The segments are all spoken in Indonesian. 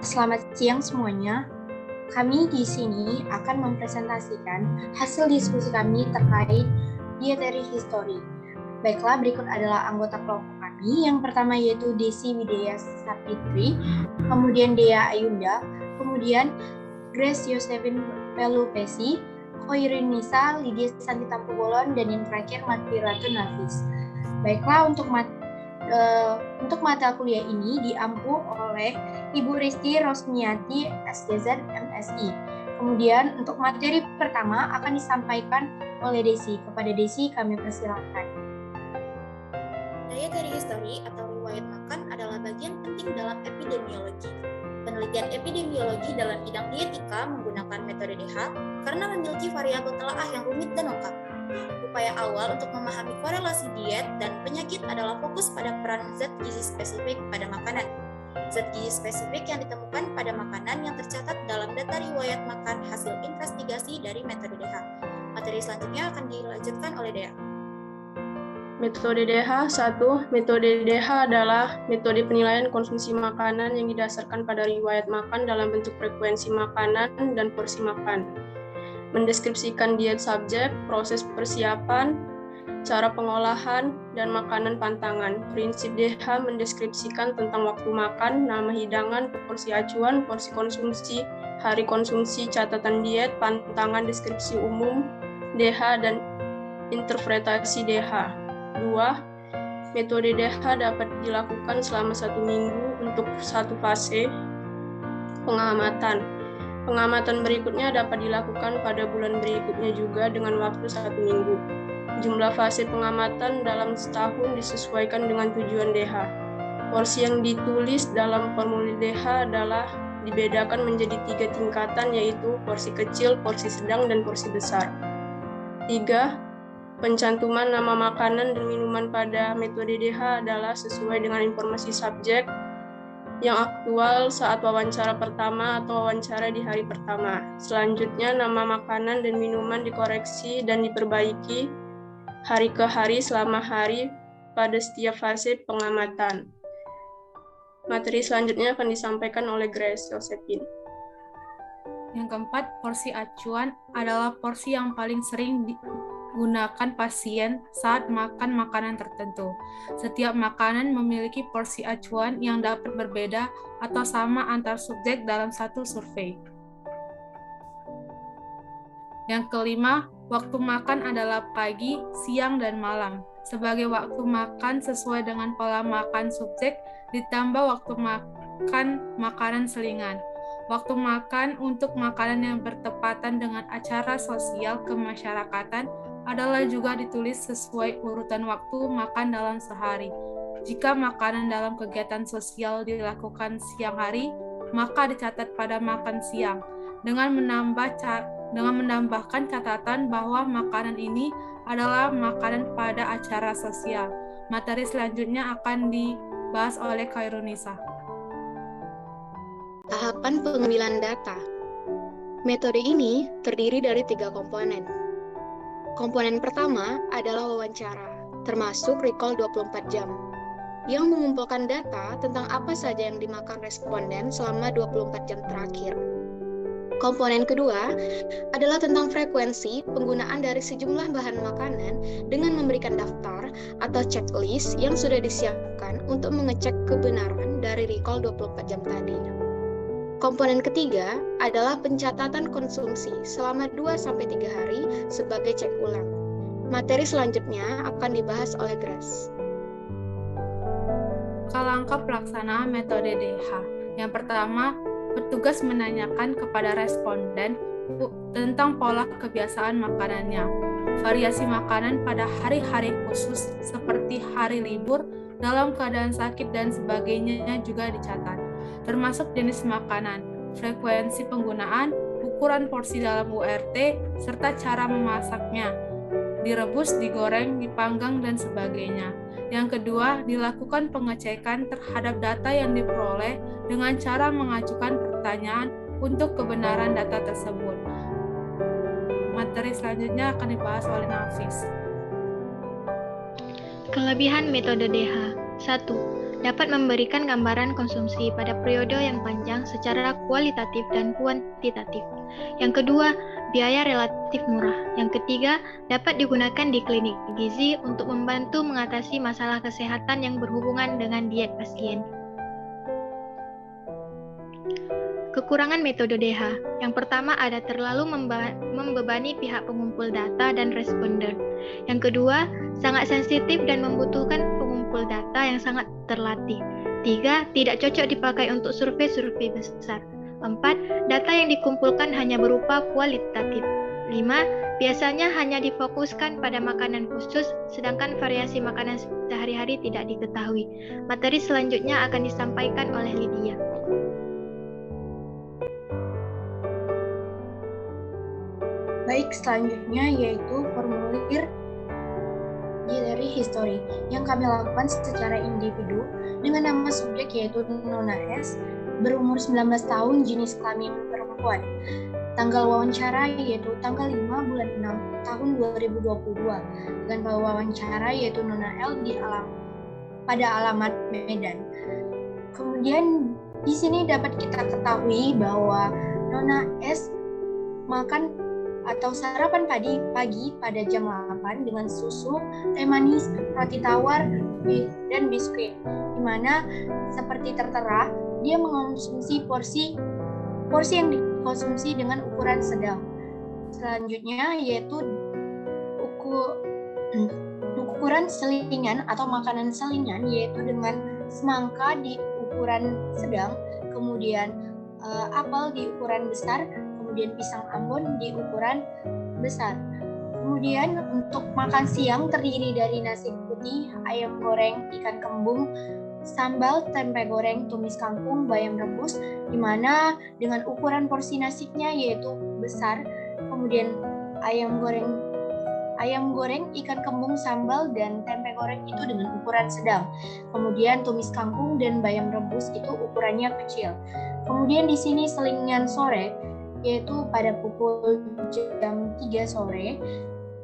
Selamat siang semuanya. Kami di sini akan mempresentasikan hasil diskusi kami terkait dietary history. Baiklah, berikut adalah anggota kelompok kami. Yang pertama yaitu Desi Widya Sapitri, kemudian Dea Ayunda, kemudian Grace Josephine Pelupesi, Khoirin Nisa, Lydia Santi Tampu-Bolon, dan yang terakhir Matri Ratu Nafis. Baiklah, untuk mata kuliah ini diampu oleh Ibu Risti Rosmiati, SJZ, MSI. Kemudian untuk materi pertama akan disampaikan oleh Desi. Kepada Desi kami persilakan. Dietary history atau riwayat makan adalah bagian penting dalam epidemiologi. Penelitian epidemiologi dalam bidang dietika menggunakan metode DH karena memiliki variabel telaah yang rumit dan lengkap. Upaya awal untuk memahami korelasi diet dan penyakit adalah fokus pada peran zat gizi spesifik pada makanan. Zat gizi spesifik yang ditemukan pada makanan yang tercatat dalam data riwayat makan hasil investigasi dari metode DH. Materi selanjutnya akan dilanjutkan oleh Dea. Metode DH 1. Metode DH adalah metode penilaian konsumsi makanan yang didasarkan pada riwayat makan dalam bentuk frekuensi makanan dan porsi makan. Mendeskripsikan diet subjek, proses persiapan, cara pengolahan, dan makanan pantangan. Prinsip DH mendeskripsikan tentang waktu makan, nama hidangan, porsi acuan, porsi konsumsi, hari konsumsi, catatan diet, pantangan, deskripsi umum, DH, dan interpretasi DH. 2. Metode DH dapat dilakukan selama 1 minggu untuk satu fase pengamatan. Pengamatan berikutnya dapat dilakukan pada bulan berikutnya juga dengan waktu 1 minggu. Jumlah fase pengamatan dalam setahun disesuaikan dengan tujuan DH. Porsi yang ditulis dalam formulir DH adalah dibedakan menjadi 3 tingkatan, yaitu porsi kecil, porsi sedang, dan porsi besar. 3. Pencantuman nama makanan dan minuman pada metode DH adalah sesuai dengan informasi subjek yang aktual saat wawancara pertama atau wawancara di hari pertama. Selanjutnya, nama makanan dan minuman dikoreksi dan diperbaiki hari ke hari selama hari pada setiap fase pengamatan. Materi selanjutnya akan disampaikan oleh Grace Josephine. Yang keempat, porsi acuan adalah porsi yang paling sering digunakan pasien saat makan makanan tertentu. Setiap makanan memiliki porsi acuan yang dapat berbeda atau sama antar subjek dalam satu survei. Yang kelima, waktu makan adalah pagi, siang, dan malam. Sebagai waktu makan sesuai dengan pola makan subjek, ditambah waktu makan makanan selingan. Waktu makan untuk makanan yang bertepatan dengan acara sosial kemasyarakatan adalah juga ditulis sesuai urutan waktu makan dalam sehari. Jika makanan dalam kegiatan sosial dilakukan siang hari, maka dicatat pada makan siang, dengan menambahkan catatan bahwa makanan ini adalah makanan pada acara sosial. Materi selanjutnya akan dibahas oleh Khoirin Nisa. Tahapan pengambilan data. Metode ini terdiri dari 3 komponen. Komponen pertama adalah wawancara, termasuk recall 24 jam, yang mengumpulkan data tentang apa saja yang dimakan responden selama 24 jam terakhir. Komponen kedua adalah tentang frekuensi penggunaan dari sejumlah bahan makanan dengan memberikan daftar atau checklist yang sudah disiapkan untuk mengecek kebenaran dari recall 24 jam tadi. Komponen ketiga adalah pencatatan konsumsi selama 2-3 hari sebagai cek ulang. Materi selanjutnya akan dibahas oleh Grace. Langkah pelaksanaan metode DH. Yang pertama, petugas menanyakan kepada responden tentang pola kebiasaan makanannya. Variasi makanan pada hari-hari khusus seperti hari libur, dalam keadaan sakit dan sebagainya juga dicatat, termasuk jenis makanan, frekuensi penggunaan, ukuran porsi dalam URT, serta cara memasaknya, direbus, digoreng, dipanggang, dan sebagainya. Yang kedua, dilakukan pengecekan terhadap data yang diperoleh dengan cara mengajukan pertanyaan untuk kebenaran data tersebut. Materi selanjutnya akan dibahas oleh Nafis. Kelebihan metode DH. 1. dapat memberikan gambaran konsumsi pada periode yang panjang secara kualitatif dan kuantitatif. Yang kedua, biaya relatif murah. Yang ketiga, dapat digunakan di klinik gizi untuk membantu mengatasi masalah kesehatan yang berhubungan dengan diet pasien. Kekurangan metode DH. Yang pertama ada terlalu membebani pihak pengumpul data dan responden. Yang kedua, sangat sensitif dan membutuhkan pengumpul data yang sangat terlatih. 3. Tidak cocok dipakai untuk survei-survei besar. 4. Data yang dikumpulkan hanya berupa kualitatif. 5. Biasanya hanya difokuskan pada makanan khusus, sedangkan variasi makanan sehari-hari tidak diketahui. Materi selanjutnya akan disampaikan oleh Lydia. Baik, selanjutnya yaitu formulir dietary history yang kami lakukan secara individu dengan nama subjek yaitu Nona S, berumur 19 tahun, jenis kelamin perempuan. Tanggal wawancara yaitu tanggal 5 bulan 6 tahun 2022 dengan wawancara yaitu Nona L pada alamat Medan. Kemudian di sini dapat kita ketahui bahwa Nona S makan atau sarapan pagi pada jam 8 dengan susu, teh manis, roti tawar, dan biskuit. Di mana seperti tertera, dia mengonsumsi porsi yang dikonsumsi dengan ukuran sedang. Selanjutnya yaitu ukuran selingan atau makanan selingan yaitu dengan semangka di ukuran sedang, kemudian apel di ukuran besar, kemudian pisang Ambon di ukuran besar. Kemudian untuk makan siang terdiri dari nasi putih, ayam goreng, ikan kembung, sambal, tempe goreng, tumis kangkung, bayam rebus, di mana dengan ukuran porsi nasinya yaitu besar, kemudian ayam goreng, ikan kembung, sambal, dan tempe goreng itu dengan ukuran sedang. Kemudian tumis kangkung dan bayam rebus itu ukurannya kecil. Kemudian di sini selingan sore yaitu pada pukul jam 3 sore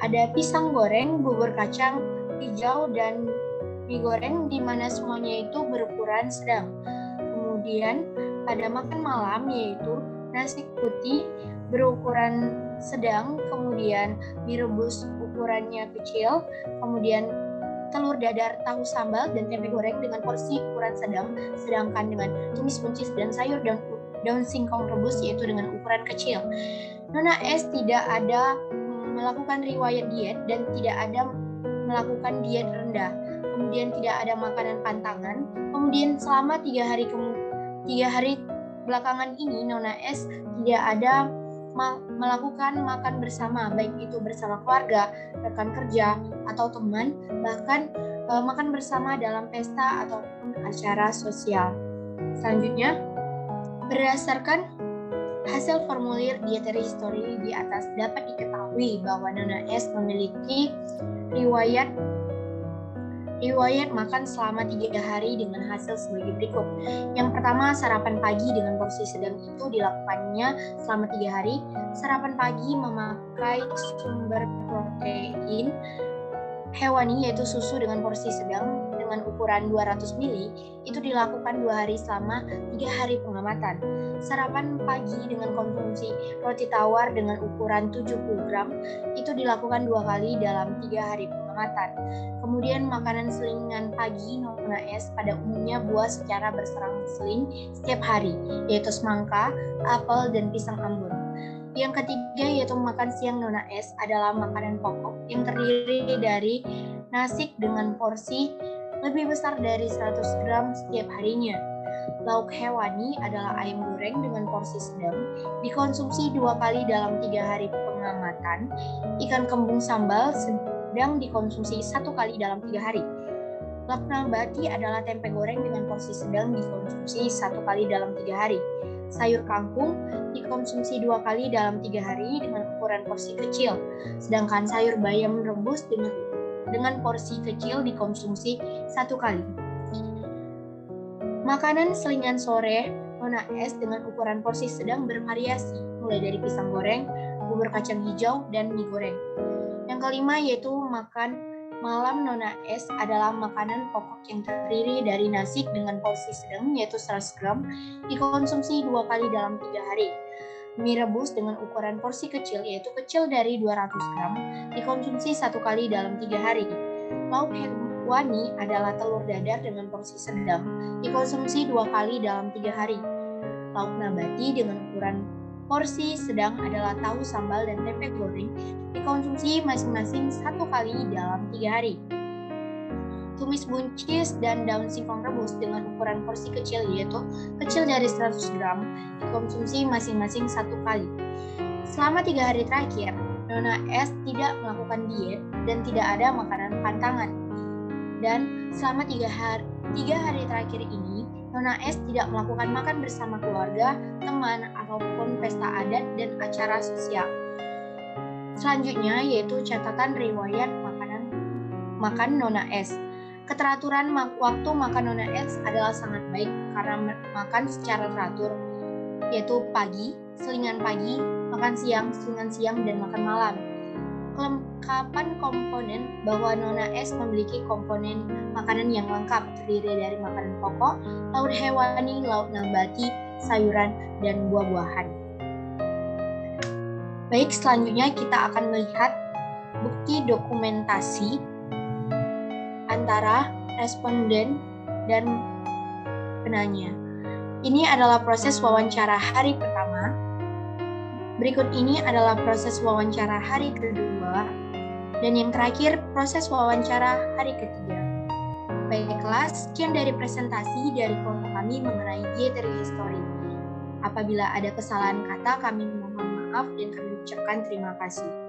ada pisang goreng, bubur kacang hijau, dan mie goreng di mana semuanya itu berukuran sedang. Kemudian pada makan malam yaitu nasi putih berukuran sedang, kemudian mie rebus ukurannya kecil, kemudian telur dadar, tahu sambal, dan tempe goreng dengan porsi ukuran sedang, sedangkan dengan tumis buncis dan sayur daun singkong rebus yaitu dengan ukuran kecil. Nona S tidak ada melakukan riwayat diet dan tidak ada melakukan diet rendah. Kemudian tidak ada makanan pantangan. Kemudian selama 3 hari belakangan ini Nona S tidak ada melakukan makan bersama, baik itu bersama keluarga, rekan kerja, atau teman, bahkan makan bersama dalam pesta ataupun acara sosial. Selanjutnya, berdasarkan hasil formulir dietary history di atas dapat diketahui bahwa Nona S memiliki riwayat makan selama 3 hari dengan hasil sebagai berikut. Yang pertama, sarapan pagi dengan porsi sedang itu dilakukannya selama 3 hari. Sarapan pagi memakai sumber protein hewani yaitu susu dengan porsi sedang dengan ukuran 200 ml itu dilakukan 2 hari selama 3 hari pengamatan. Sarapan pagi dengan konsumsi roti tawar dengan ukuran 70 gram itu dilakukan 2 kali dalam 3 hari pengamatan. Kemudian makanan selingan pagi Nona S pada umumnya buah secara berselang-seling setiap hari yaitu semangka, apel, dan pisang Ambon. Yang ketiga yaitu makan siang Nona S adalah makanan pokok yang terdiri dari nasi dengan porsi lebih besar dari 100 gram setiap harinya. Lauk hewani adalah ayam goreng dengan porsi sedang, dikonsumsi 2 kali dalam 3 hari pengamatan. Ikan kembung sambal sedang dikonsumsi 1 kali dalam 3 hari. Lauk nabati adalah tempe goreng dengan porsi sedang dikonsumsi 1 kali dalam 3 hari. Sayur kangkung dikonsumsi 2 kali dalam 3 hari dengan ukuran porsi kecil, sedangkan sayur bayam rebus dengan porsi kecil dikonsumsi 1 kali. Makanan selingan sore Nona S dengan ukuran porsi sedang bervariasi, mulai dari pisang goreng, bubur kacang hijau, dan mie goreng. Yang kelima yaitu makan Malam Nona S adalah makanan pokok yang terdiri dari nasi dengan porsi sedang yaitu 100 gram dikonsumsi 2 kali dalam 3 hari. Mie rebus dengan ukuran porsi kecil yaitu kecil dari 200 gram dikonsumsi 1 kali dalam 3 hari. Lauk hewani adalah telur dadar dengan porsi sedang dikonsumsi 2 kali dalam 3 hari. Lauk nabati dengan ukuran porsi sedang adalah tahu sambal dan tempe goreng dikonsumsi masing-masing 1 kali dalam 3 hari. Tumis buncis dan daun singkong rebus dengan ukuran porsi kecil yaitu kecil dari 100 gram dikonsumsi masing-masing 1 kali. Selama 3 hari terakhir, Nona S tidak melakukan diet dan tidak ada makanan pantangan. Dan selama 3 hari terakhir ini, Nona S tidak melakukan makan bersama keluarga, teman, ataupun pesta adat dan acara sosial. Selanjutnya yaitu catatan riwayat makan Nona S. Keteraturan waktu makan Nona S adalah sangat baik karena makan secara teratur, yaitu pagi, selingan pagi, makan siang, selingan siang, dan makan malam. Kelengkapan komponen bahwa Nona S memiliki komponen makanan yang lengkap terdiri dari makanan pokok, lauk hewani, lauk nabati, sayuran, dan buah-buahan. Baik, selanjutnya kita akan melihat bukti dokumentasi antara responden dan penanya. Ini adalah proses wawancara hari pertama. Berikut ini adalah proses wawancara hari kedua, dan yang terakhir proses wawancara hari ketiga. Baiklah, sekian dari presentasi dari kelompok kami mengenai dietary history. Apabila ada kesalahan kata, kami mohon maaf dan kami ucapkan terima kasih.